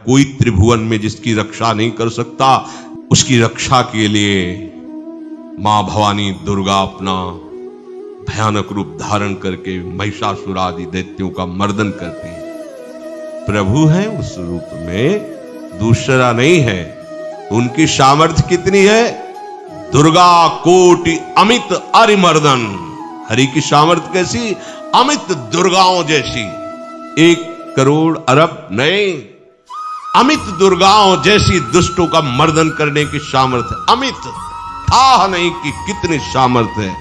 कोई त्रिभुवन में जिसकी रक्षा नहीं कर सकता, उसकी रक्षा के लिए मां भवानी दुर्गा अपना भयानक रूप धारण करके महिषासुर आदि दैत्यों का मर्दन करती है। प्रभु है उस रूप में, दूसरा नहीं है। उनकी सामर्थ्य कितनी है? दुर्गा कोटि अमित अरिमर्दन। हरि की सामर्थ्य कैसी? अमित दुर्गाओं जैसी। 1 करोड़ अरब नहीं, अमित दुर्गाओं जैसी दुष्टों का मर्दन करने की सामर्थ्य। अमित था नहीं कि कितनी सामर्थ्य है।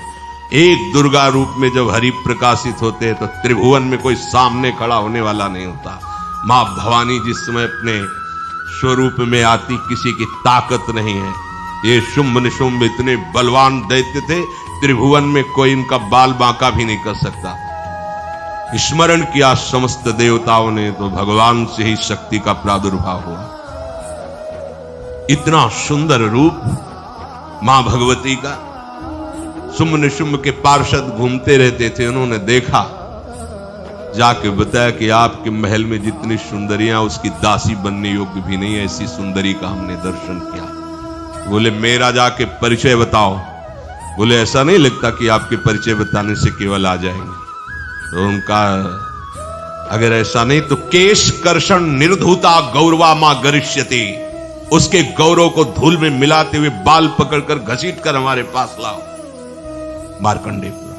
एक दुर्गा रूप में जब हरि प्रकाशित होते हैं तो त्रिभुवन में कोई सामने खड़ा होने वाला नहीं होता। मां भवानी जिस समय अपने स्वरूप में आती, किसी की ताकत नहीं है। ये शुंभ निशुंभ इतने बलवान दैत्य थे, त्रिभुवन में कोई इनका बाल बांका भी नहीं कर सकता। स्मरण किया समस्त देवताओं ने तो भगवान से ही शक्ति का प्रादुर्भाव हुआ। इतना सुंदर रूप मां भगवती का। शुंभ निशुंभ के पार्षद घूमते रहते थे, उन्होंने देखा, जाके बताया कि आपके महल में जितनी सुंदरियां उसकी दासी बनने योग्य भी नहीं, ऐसी सुंदरी का हमने दर्शन किया। बोले मेरा जाके परिचय बताओ। बोले ऐसा नहीं लगता कि आपके परिचय बताने से केवल आ जाएंगे। तो उनका अगर ऐसा नहीं तो केश कर्षण निर्धूता गौरवा मां गरिष्यति। उसके गौरव को धूल में मिलाते हुए बाल पकड़कर घसीट कर हमारे पास लाओ। मार्कंडेयपुरा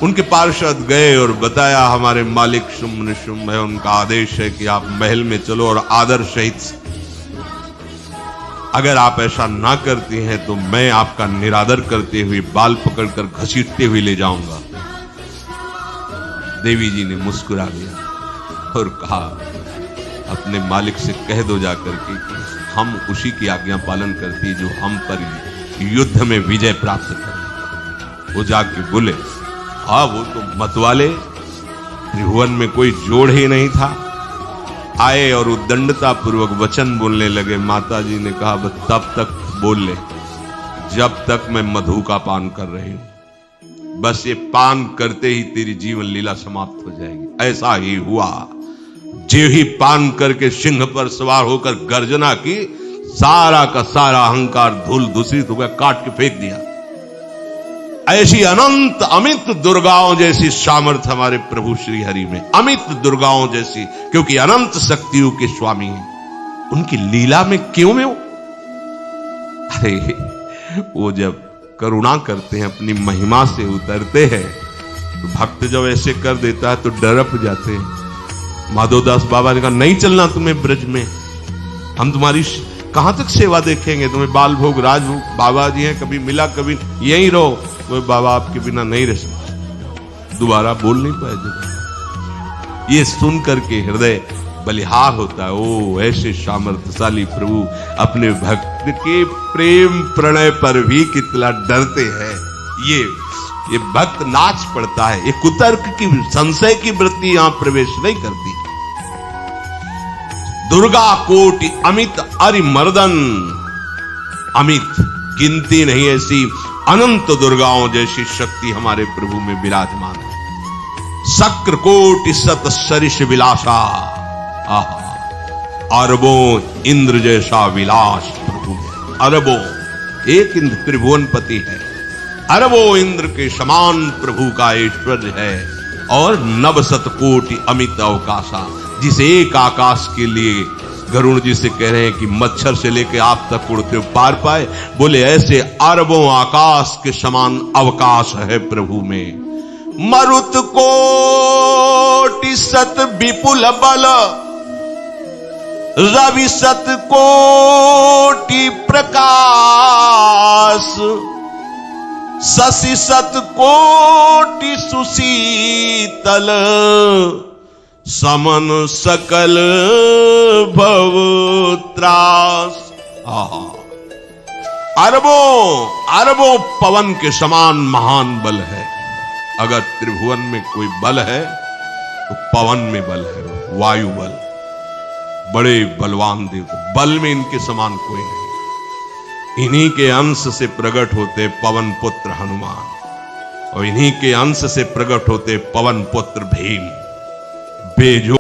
उनके पार्षद गए और बताया हमारे मालिक शुंभ निशुंभ है, उनका आदेश है कि आप महल में चलो और आदर सहित, अगर आप ऐसा ना करती हैं तो मैं आपका निरादर करते हुए बाल पकड़कर घसीटते हुए ले जाऊंगा। देवी जी ने मुस्कुरा दिया और कहा अपने मालिक से कह दो जाकर के हम उसी की आज्ञा पालन करती जो हम पर युद्ध में विजय प्राप्त करें। वो जाके बोले हाँ वो तो मतवाले, त्रिभुवन में कोई जोड़ ही नहीं था। आए और उद्दंडता पूर्वक वचन बोलने लगे। माता जी ने कहा बस तब तक बोल ले जब तक मैं मधु का पान कर रही हूं। बस ये पान करते ही तेरी जीवन लीला समाप्त हो जाएगी। ऐसा ही हुआ। जो ही पान करके सिंह पर सवार होकर गर्जना की, सारा का सारा अहंकार धूल दूषित हो गया, काट के फेंक दिया। ऐसी अनंत अमित दुर्गाओं जैसी सामर्थ्य हमारे प्रभु श्री हरि में, अमित दुर्गाओं जैसी, क्योंकि अनंत शक्तियों के स्वामी हैं। उनकी लीला में क्यों में अरे वो जब करुणा करते हैं, अपनी महिमा से उतरते हैं, तो भक्त जब ऐसे कर देता है तो डरप जाते हैं। माधोदास बाबा ने कहा नहीं चलना तुम्हें ब्रज में, हम तुम्हारी कहां तक सेवा देखेंगे, तुम्हें बाल भोग राजभोग। बाबा जी हैं, कभी मिला कभी यहीं रहो। वो बाबा आपके बिना नहीं रह सकते। दोबारा बोल नहीं पाए जब। ये सुन करके हृदय बलिहार होता है। ओ ऐसे सामर्थ्यशाली प्रभु अपने भक्त के प्रेम प्रणय पर भी कितना डरते हैं। ये भक्त नाच पड़ता है। ये कुतर्क की संशय की वृत्ति यहां प्रवेश नहीं करती। दुर्गा कोटि अमित अरिमर्दन। अमित गिनती नहीं, ऐसी अनंत दुर्गाओं जैसी शक्ति हमारे प्रभु में विराजमान है। शक्र कोटि सत सरिष विलासा। अरबों इंद्र जैसा विलास प्रभु में। अरबों, एक इंद्र त्रिभुवनपति है, अरबों इंद्र के समान प्रभु का ऐश्वर्य है। और नव शत कोटि अमित अवकाशा, जिस एक आकाश के लिए गरुण जी से कह रहे हैं कि मच्छर से लेकर आप तक उड़ते हो पार पाए। बोले ऐसे अरबों आकाश के समान अवकाश है प्रभु में। मरुत कोटि सत विपुल बल, रवि सत कोटि प्रकाश, शशि सत कोटि सुशीतल, समन सकल भव त्रास। अरबों पवन के समान महान बल है। अगर त्रिभुवन में कोई बल है तो पवन में बल है, वायु बल। बड़े बलवान देव, बल में इनके समान कोई नहीं। इन्हीं के अंश से प्रकट होते पवन पुत्र हनुमान, और इन्हीं के अंश से प्रकट होते पवन पुत्र भीम। बेजो